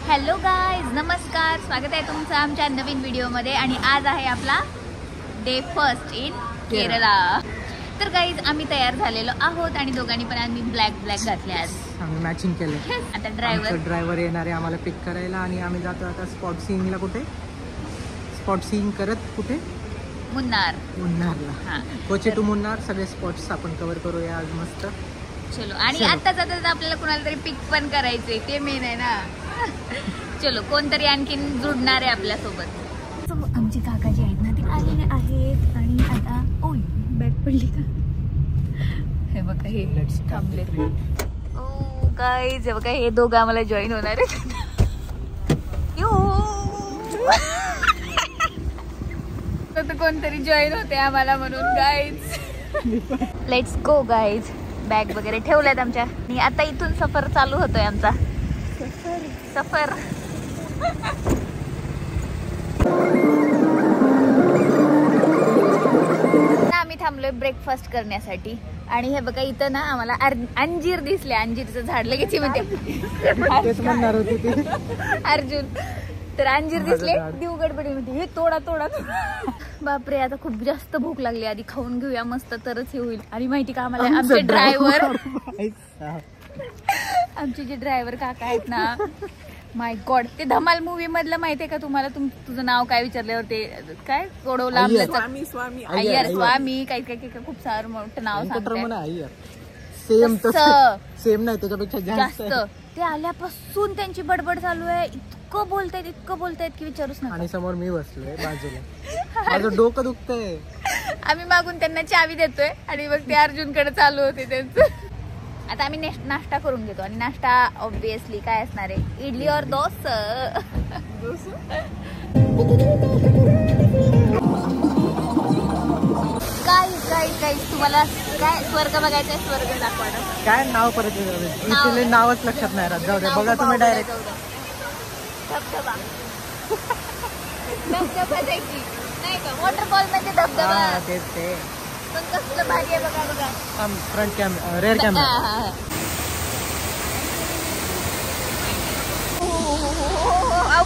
Hello guys, नमस्कार, स्वागत आहे तुमचं आमच्या नवीन व्हिडिओमध्ये. आणि आज आहे आपला डे फर्स्ट इन केरला. तर गाईज आम्ही तयार झालेलो आहोत आणि दोघांनी पण आम्ही ब्लॅक घातले. आज आम्ही मॅचिंग केलं. आता ड्रायव्हर येणार आहे आम्हाला पिक करायला आणि आम्ही जातो आता स्पॉट सीइंगला. कुठे स्पॉट सीइंग करत? कुठे? मुन्नारला. कोची टू मुन्नार सगळे स्पॉट्स आपण कव्हर करूया आज मस्त. चलो. आणि आता जाता आपल्याला कुणाला तरी पिक पण करायचंय, ते मेन आहे ना. चलो, कोणतरी आणखीन जुडणार आहे आपल्या सोबत. आमचे काकाजी आहेत ना, ते आलेले आहेत. आणि आता ओय बॅग पडली का? हे बघा, हे थांबले. ओ गाईज, हे बघा, हे दोघं आम्हाला जॉईन होणार आहेत. तर कोणतरी जॉईन होते आम्हाला म्हणून guys. Let's go guys. Bag वगैरे ठेवल्यात आमच्या आणि आता इथून सफर चालू होतोय आमचा. सफर आम्ही थांबलोय ब्रेकफास्ट करण्यासाठी. आणि हे बघा, इथं ना आम्हाला अंजीर दिसले. अंजीरचं झाड लगेच म्हणणार अर्जुन. तर अंजीर दिसले, देव गडबडीमध्ये हे तोडा. बापरे, आता खूप जास्त भूक लागली. आधी खाऊन घेऊया मस्त, तरच हे होईल. आणि माहिती का, आम्हाला आमचे जे ड्रायव्हर काका आहेत ना, माय गॉड, ते धमाल मूवी मधलं माहितीये का तुम्हाला? तुझं नाव काय विचारल्यावर ते काय सोडवलं आपलं? अय्यर, स्वामी, काही खूप सारं मोठं नाव सांगते. सेम नाही, त्याच्यापेक्षा जास्त. ते आल्यापासून त्यांची बडबड चालू आहे. इतकं बोलतायत की विचारूच नका. आणि समोर मी बसलोय बाजूला, माझं डोकं दुखतंय. आम्ही मागून त्यांना चावी देतोय आणि मग ते अर्जुनकडे चालू होते त्यांचं. आता आम्ही नाश्ता करून घेतो. आणि नाश्ता ऑब्विसली काय असणार आहे? इडली और डोसा. काय तुम्हाला काय स्वर्ग बघायचंय? स्वर्ग दाखवा. काय नाव परत नावच लक्षात नाही राहत. जाऊ दे, बघा तुम्ही डायरेक्ट. धबधबा जायची नाही का? वॉटरफॉल म्हणजे धबधबा. तेच ते. पण कसलं भारी आहे बघा. Front camera, rare camera.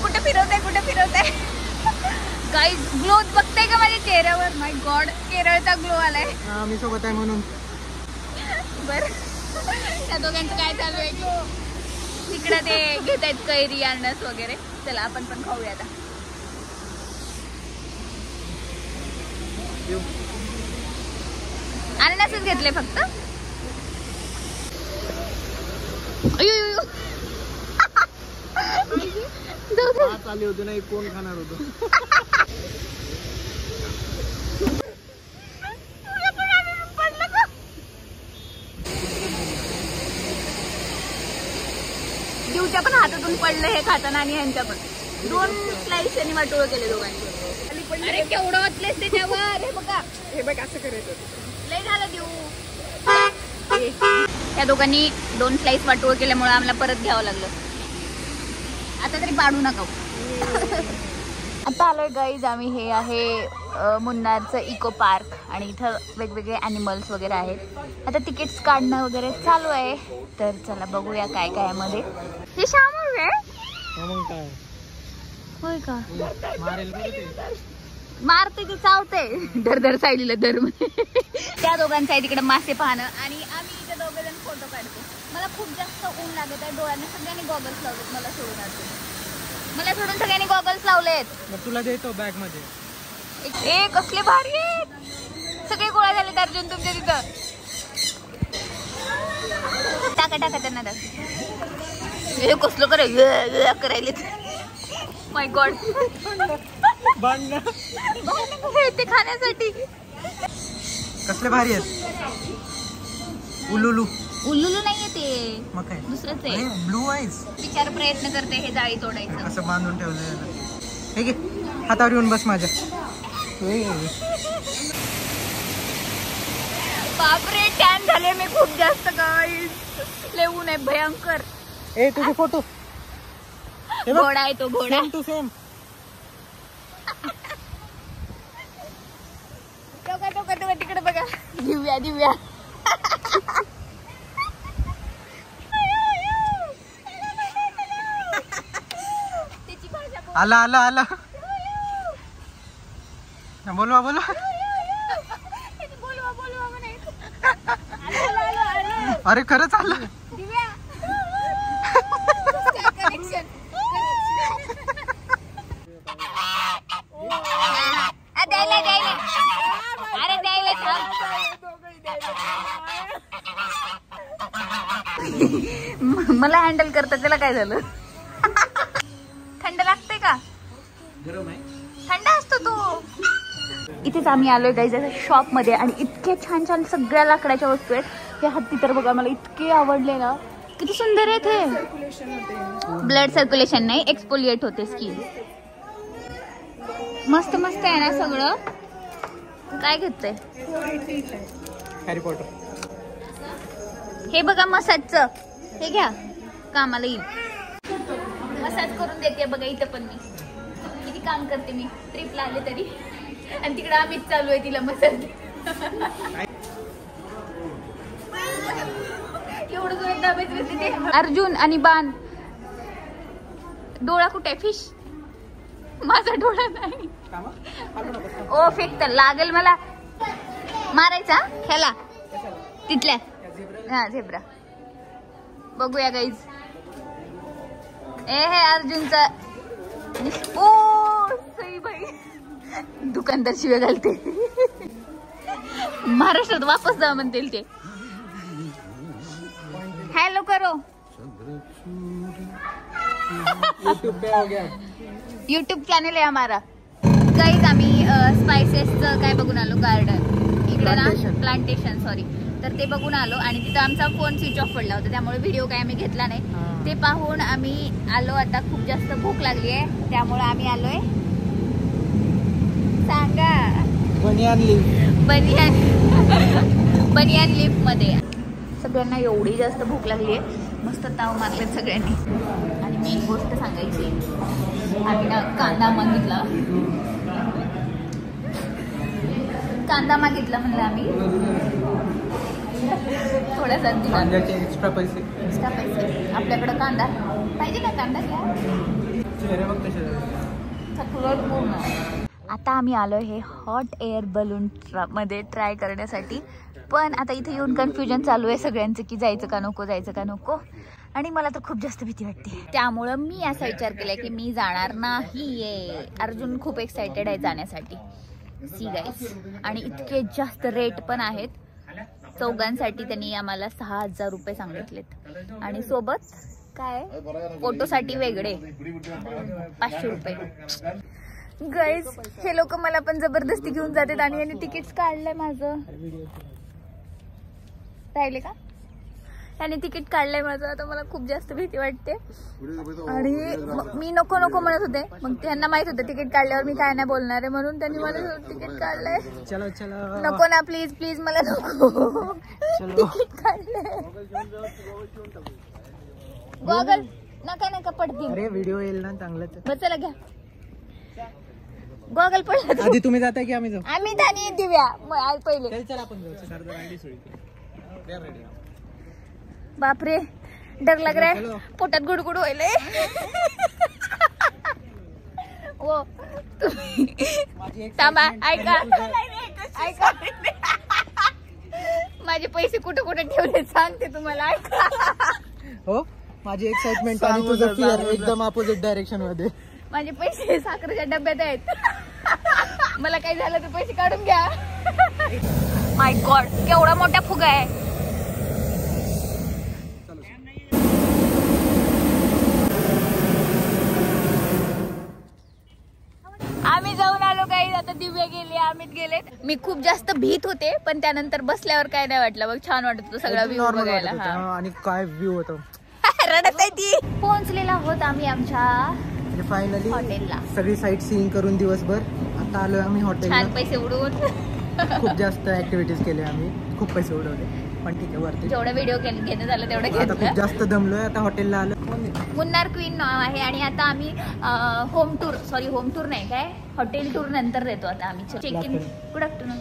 कुठे फिरवताय गाईज? ग्लो बघताय का माझ्या चेहऱ्यावर? माय गॉड, केरळचा ग्लो आलाय. मी सोबत आहे म्हणून. बर, त्या दोघांचं काय चालू आहे? तिकडे ते घेत आहेत कैरी, अननस वगैरे. चला आपण पण खाऊया आता. अननसच घेतले फक्त. चालू होते नाही, कोण खाणार होतं? दिवच्या पण हातातून पडलं हे खाताना आणि ह्यांच्या पण 2 स्लाइस यांनी वाटोळ केले दोघांनी. अरे केवढं वाटलेस त्याच्यावर. हे बघ असं करायचं. लय झालं देऊ. त्या दोघांनी 2 स्लाइस वाटोळ केल्यामुळे आम्हाला परत घ्यावं लागलं. आता तरी पाडू नका. आता आलोय गाईज आम्ही. हे आहे मुन्नारचं इको पार्क. आणि इथं वेगवेगळे ॲनिमल्स वगैरे आहेत. आता तिकीट्स काढणं वगैरे चालू आहे. तर चला बघूया काय काय मध्ये. हे शामू आहे. होय का? मारते ते, चावते. धर साईडला धर. त्या दोघांचं आहे तिकडे मासे पाहणं. आणि आम्ही इथे दोघे जण फोटो काढतो. मला खूप जास्त ऊन लागत आहे डोळ्यांना. सगळ्यांनी गॉगल्स लावलेत. मला सोडून सगळ्यांनी गॉगल्स लावलेत. तुला देतो बॅग मध्ये. ए कसले भारी आहेत. सगळे गोळा झालेत अर्जुन तुमच्या तिथं. टाका त्यांना. हे कसलं करायले. माय गॉड, ते खाण्यासाठी कसले भारी आहेत. उलुलू नाहीये ते, मग काय दुसरंच आहे. Blue eyes. विचार प्रयत्न करते हे जाळी तोडायचं. असं बांधून ठेवलेलं. हे घे, हातावर येऊन बस माझ्या. बापरे, टॅन झाले मी खूप जास्त. गाईज लय ऊन आहे भयंकर. तुझे फोटो. घोडा आहे तो, घोडा. Same to same. तिकडे बघा, दिव्या. आला आला आला बोलवा बोलवा अरे खरंच आलं मला हँडल करता त्याला काय झालं थंड लागते का गरम आहे थंड असतो तो इथेच आम्ही आलोय गाईज शॉप मध्ये आणि इतके छान छान सगळ्या लाकडाच्या वस्तू आहेत हे हत्ती तर बघा मला इतके आवडले ना किती सुंदर आहेत हे ब्लड सर्क्युलेशन नाही एक्सपोलिएट होते स्किन मस्त मस्त आहे ना सगळं काय घेतलंय हॅरी पॉटर हे बघा मसाजचं हे घ्या कामाला येईल मसाज करून देते बघा इथं पण मी किती काम करते मी ट्रिपला आले तरी आणि तिकडे आम्हीच चालू आहे तिला मसाज एवढं जोरात दाबायचं असते ते अर्जुन आणि बाण डोळा कुठे फिश माझा डोळा नाही ओ फेकत लागेल मला मारायचा ह्याला तिथल्या हा झेब्रा बघूया गाईज ए हे अर्जुनचा ओ सई बाई दुकानदार शिव्या घालते महाराष्ट्रात वापस जा म्हणतील ते हेलो करो यूट्यूब चॅनल आहे हमारा गाईज आम्ही स्पायसेसचं काय बघून आलो गार्डन इकडे ना प्लांटेशन सॉरी तर ते बघून आलो आणि तिथं आमचा फोन स्विच ऑफ पडला होता त्यामुळे व्हिडिओ काय आम्ही घेतला नाही ते पाहून आम्ही आलो आता खूप जास्त भूक लागली आहे त्यामुळे आम्ही आलोय सांगा बनियान लीफ मध्ये सगळ्यांना एवढी जास्त भूक लागली आहे मस्त ताव मारलेत सगळ्यांनी आणि मी एक गोष्ट सांगायची आम्ही ना कांदा मागितला म्हणलं आम्ही थोडासा एक्स्ट्रा पैसे आपल्याकडे कांदा पाहिजे ना कांदा आता आम्ही आलो हे हॉट एअर बलून मध्ये ट्राय करण्यासाठी पण आता इथे येऊन कन्फ्युजन चालू आहे सगळ्यांचं की जायचं का नको आणि मला तर खूप जास्त भीती वाटते त्यामुळं मी असा विचार केलाय की मी जाणार नाहीये अर्जुन खूप एक्साइटेड आहे जाण्यासाठी सी गाईज आणि इतके जास्त रेट पण आहेत चौघांसाठी त्यांनी आम्हाला 6,000 रुपये सांगितलेत आणि सोबत काय फोटोसाठी वेगळे 500 रुपये गाईज हे लोक मला पण जबरदस्ती घेऊन जातात आणि यांनी तिकीट काढलंय माझं राहिले का त्याने तिकीट काढलंय माझं आता मला खूप जास्त भीती वाटते आणि मी नको म्हणत होते मग त्यांना माहित होतं तिकीट काढल्यावर मी काय नाही बोलणार आहे म्हणून त्यांनी मला तिकीट काढलंय नको ना प्लीज मला नको तिकीट काढलंय गॉगल नका पडतील व्हिडिओ येईल ना चांगलंच चला घ्या गॉगल पडला आधी तुम्ही जाताय की आम्ही जाऊ आम्ही आणि दिव्या पहिले चल आपण जाऊ बापरे डर लग रहा है पोटात गुडगुड व्हायले ओ थांबा ऐका माझे पैसे कुठे ठेवले सांगते तुम्हाला ऐका हो माझी एक्साइटमेंट आणि तुझं फिअर एकदम अपोजिट डायरेक्शन मध्ये माझे पैसे साखरेच्या डब्यात आहेत मला काही झालं तर पैसे काढून घ्या माय गॉड केवढा मोठा फुगा आहे आम्ही जाऊन आलो काही आता दिव्या गेले अमित गेले मी खूप जास्त भीत होते पण त्यानंतर बसल्यावर काय नाही वाटलं बघ छान वाटत होतं सगळा व्ह्यू बघायला आणि काय व्ह्यू होता रडत आहे ती पोहोचलेला आहोत आम्ही आमच्या फायनली हॉटेलला सगळी साईट सीइंग करून दिवसभर आता आलोय आम्ही हॉटेलला छान पैसे उडवून खूप जास्त ऍक्टिव्हिटीज केले आम्ही खूप पैसे उडवले पण ठीक आहे वरती जेवढा व्हिडिओ घेणं झालं तेवढं आता खूप घेतलं जास्त दमलोय आता हॉटेलला आलो मुन्नार क्वीन नाव आहे आणि आता आम्ही होम टूर नाही काय हॉटेल टूर नंतर देतो आता आम्ही चेक इन गुड आफ्टरनून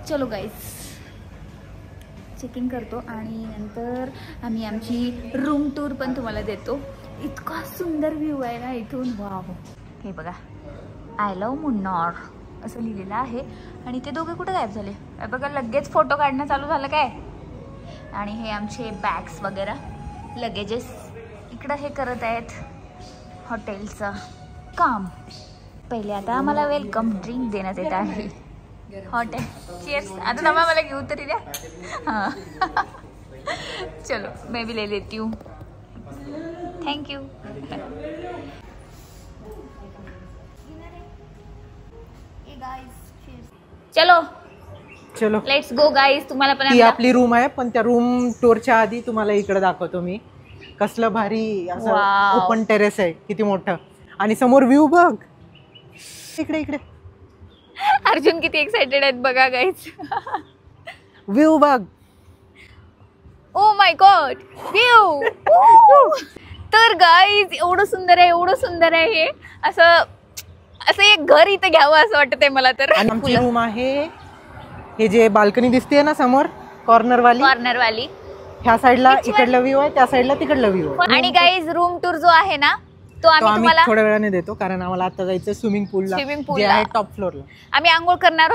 चलो गाईज चेक इन करतो आणि नंतर आम्ही आमची रूम टूर पण तुम्हाला देतो इतका सुंदर व्ह्यू आहे ना इथून. वाव. हे बघा, आय लव्ह मुन्नार असं लिहिलेलं आहे. आणि ते दोघे कुठे गायब झाले? बघा, लगेच फोटो काढणं चालू झालं काय. आणि हे आमचे बॅग्स वगैरे, लगेजेस इकडं हे करत आहेत हॉटेलचं काम. पहिले आता आम्हाला वेलकम ड्रिंक देण्यात येत आहे. Hotel cheers. आता थांबा, मला घेऊ तरी द्या. हां चलो, मैं भी ले लेती हूँ. Thank you. चलो चलो, लेट्स गो गाईज. तुम्हाला पण ती आपली रूम आहे, पण त्या रूम टूरच्या आधी तुम्हाला इकडे दाखवतो मी. कसलं भारी असं Wow. ओपन टेरेस आहे, किती मोठं. आणि समोर व्ह्यू बघ. इकडे इकडे अर्जुन किती एक्साइटेड आहेत बघा गाईज. व्ह्यू बघ. Oh my God, view. तर गाईज एवढं सुंदर आहे, एवढं सुंदर आहे हे. असं असं एक घर इथं घ्यावं असं वाटतंय मला तर. आणि आमची रूम आहे, हे जे बाल्कनी दिसते ना समोर, कॉर्नर वाली, ह्या साइडला इकडला व्ह्यू आहे, त्या साइडला तिकडला व्ह्यू आहे. आणि गाईज रूम टूर जो आहे ना तो आम्ही तुम्हाला थोड्या वेळाने देतो, कारण आम्हाला आता जायचं स्विमिंग पूलला, जे आहे टॉप फ्लोअरला. आम्ही आंघोळ करणार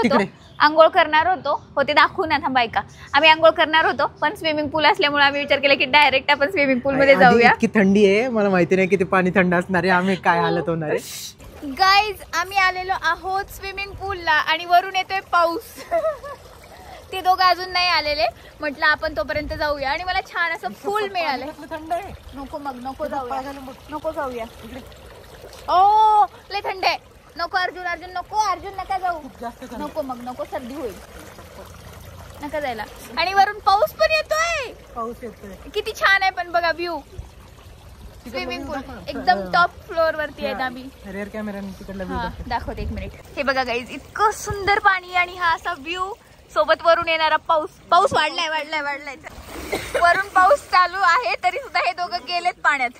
होतो. हो ते दाखवू ना, थांबा ऐका. आम्ही आंघोळ करणार होतो, पण स्विमिंग पूल असल्यामुळे आम्ही विचार केला की डायरेक्ट आपण स्विमिंग पूल मध्ये जाऊया. इतकी थंडी आहे, मला माहिती नाही किती पाणी थंड असणार आहे, आम्ही काय हालत होणार आहे. गाईज आम्ही आलेलो आहोत स्विमिंग पूलला आणि वरून येतोय पाऊस. ते दोघं अजून नाही आलेले. म्हटलं आपण तोपर्यंत जाऊया. आणि मला छान असं फुल मिळालंय. थंड आहे. नको मग, नको जाऊया. ओ लय थंड आहे. नको अर्जुन, अर्जुन नका जाऊ. नको मग, नको, सर्दी होईल. नका जायला. आणि वरून पाऊस पण येतोय. किती छान आहे पण बघा व्ह्यू. स्विमिंग पूल एकदम टॉप फ्लोअर वरती आहेत आम्ही. रेअर कॅमेराने तिकडला व्ह्यू दाखवते एक मिनिट. हे बघा गाईज, इतकं सुंदर पाणी आणि हा असा व्ह्यू, सोबत वरून येणारा पाऊस वाढलाय. वरून पाऊस चालू आहे तरी सुद्धा हे दोघं गेलेत पाण्यात.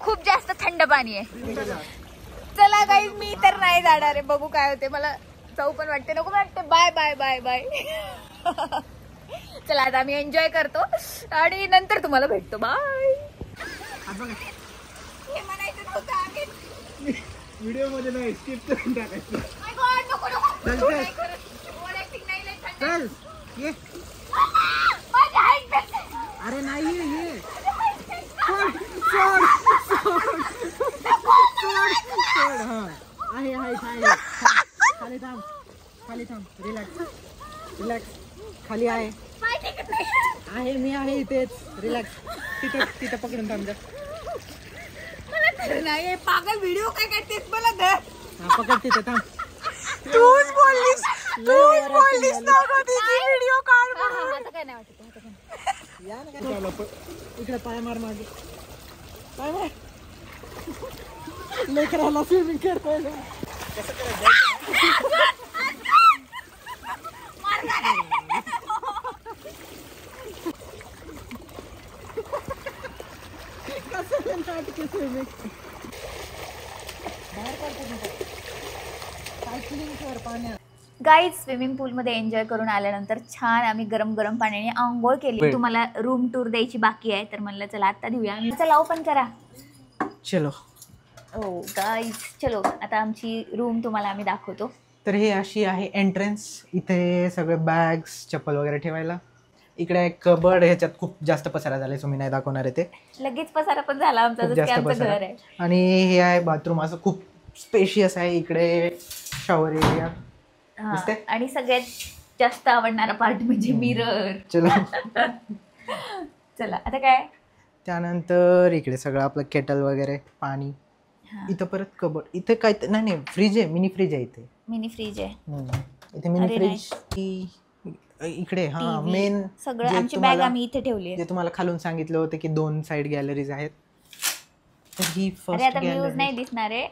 खूप जास्त थंड पाणी आहे. चला गाईज, मी तर नाही जाणार आहे. बघू काय होते. मला जाऊ पण वाटते, नको वाटते. Bye bye bye bye. चला आता आम्ही एन्जॉय करतो आणि नंतर तुम्हाला भेटतो. बाय. हे म्हणायचं नव्हतं आम्ही. व्हिडिओ मध्ये नाही, स्किप करून टाकायचं. चल ये. अरे नाही ये. सोड. हा आहे. खाली थांब. रिलॅक्स. खाली आहे. मी आहे इथेच. रिलॅक्स. तिथं पकडून थांब. नाही पागल, व्हिडिओ काय काढतेस मला धर. पकड तिथे थांब. तूच बोललीस ना व्हिडिओ काढ. आता काय नाही वाटत. या ना इकडे पाय मार मागे. पाय मार. लेकराला स्विमिंग करतोय. गाईज स्विमिंग पूल मध्ये एन्जॉय करून आल्यानंतर छान आम्ही गरम गरम पाण्याने आंघोळ केली. तुम्हाला रूम टूर द्यायची बाकी आहे तर म्हणलं चला आता देऊया. चला ओपन करा. चलो. ओ गाईज चलो, आता आमची रूम तुम्हाला आम्ही दाखवतो. तर हे अशी आहे एंट्रन्स. इथे सगळे बॅग्स, चप्पल वगैरे ठेवायला. इकडे एक कबर्ड, ह्याच्यात खूप जास्त पसारा झालाय, सो मी नाही दाखवणार आहे. ते लगेच पसारा पण झाला आमचा, जसं की आमचं घर आहे. आणि हे आहे बाथरूम, असं खूप स्पेशियस आहे. इकडे शॉवर एरिया. आणि सगळ्यात जास्त आवडणारा पार्ट म्हणजे मिरर. चला आता काय. त्यानंतर इकडे सगळं आपलं केटल वगैरे, पाणी. इथं परत कबर्ड. इथे काय नाही, फ्रीज आहे, मिनी फ्रीज आहे. इथे मिनी फ्रीज आहे. इथे मिनी फ्रीज. इकडे मेन सगळं आमची बॅग आम्ही इथे ठेवली आहे. जे तुम्हाला खालून सांगितलं होतं की 2 साइड गॅलरीज आहेत. ही फर्स्ट गॅलरी. व्ह्यूज नाही दिसणार आहे.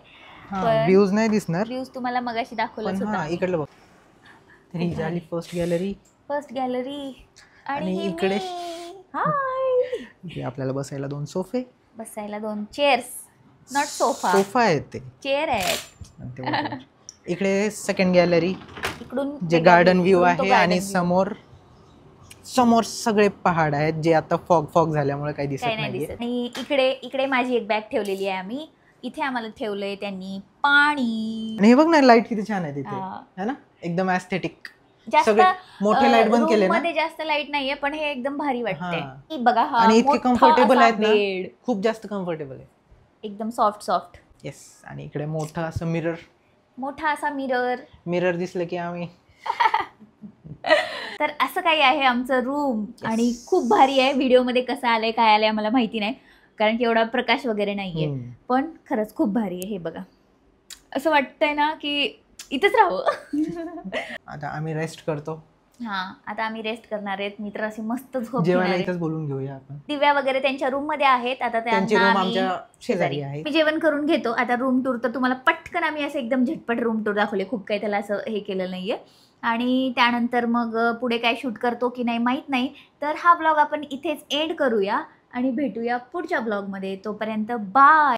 व्ह्यूज नाही दिसणार. व्ह्यूज तुम्हाला मगाशी दाखवलंच होतं. इकडलं बघ. तर ही झाली फर्स्ट गॅलरी. आणि इकडे हाय, आपल्याला बसायला 2 सोफे, बसायला 2 चेअर्स. नॉट सोफा आहेत, ते चेअर आहेत. इकडे सेकंड गॅलरी, इकडून जे गार्डन व्ह्यू आहे. आणि समोर समोर सगळे पहाड आहेत जे आता फॉग झाल्यामुळे काही दिसत काही नाही नाहीये. दिसत. आणि इकडे माझी एक बॅग ठेवलेली आहे आम्ही. इथे आम्हाला ठेवलंय त्यांनी पाणी. आणि हे बघ ना लाईट किती छान आहे तिथे, हा. है ना, एकदम ऍस्थेटिक. जास्त सगळे मोठे लाईट बंद केले ना. मध्ये जास्त लाईट नाहीये पण हे एकदम भारी वाटतंय. हा. की बघा हा आणि इतके मोठा कम्फर्टेबल असा आहेत ना, bed. खूप जास्त कम्फर्टेबल आहे. एकदम सॉफ्ट येस. आणि इकडे मोठं असं मोठा असा मिरर दिसलं की आम्ही तर असं काही आहे आमचं रूम. आणि खूप भारी आहे. व्हिडिओमध्ये कसं आलंय काय आलंय मला माहिती नाही कारण की एवढा प्रकाश वगैरे नाहीये. पण खरंच खूप भारी आहे. हे बघा असं वाटतंय ना की इथेच राहावं. आता आम्ही रेस्ट करतो. हा आता आम्ही रेस्ट करणार आहेत. मी तर अशी मस्त झोप जेवायला घेणार इथंच बोलून घेऊया आपण. दिव्या वगैरे त्यांच्या रूम मध्ये आहेत. आता त्यांची त्यांना रूम आम्ही आमच्या शेजारी आहे. मी जेवण करून घेतो. आता रूम टूर तर तुम्हाला पटकन आम्ही असं एकदम झटपट रूम टूर दाखवले. खूप काही त्याला असं हे केलं नाहीये. आणि त्यानंतर मग पुढे काय शूट करतो की नाही माहीत नाही. तर हा ब्लॉग आपण इथेच एंड करूया आणि भेटूया पुढच्या ब्लॉगमध्ये. तोपर्यंत बाय.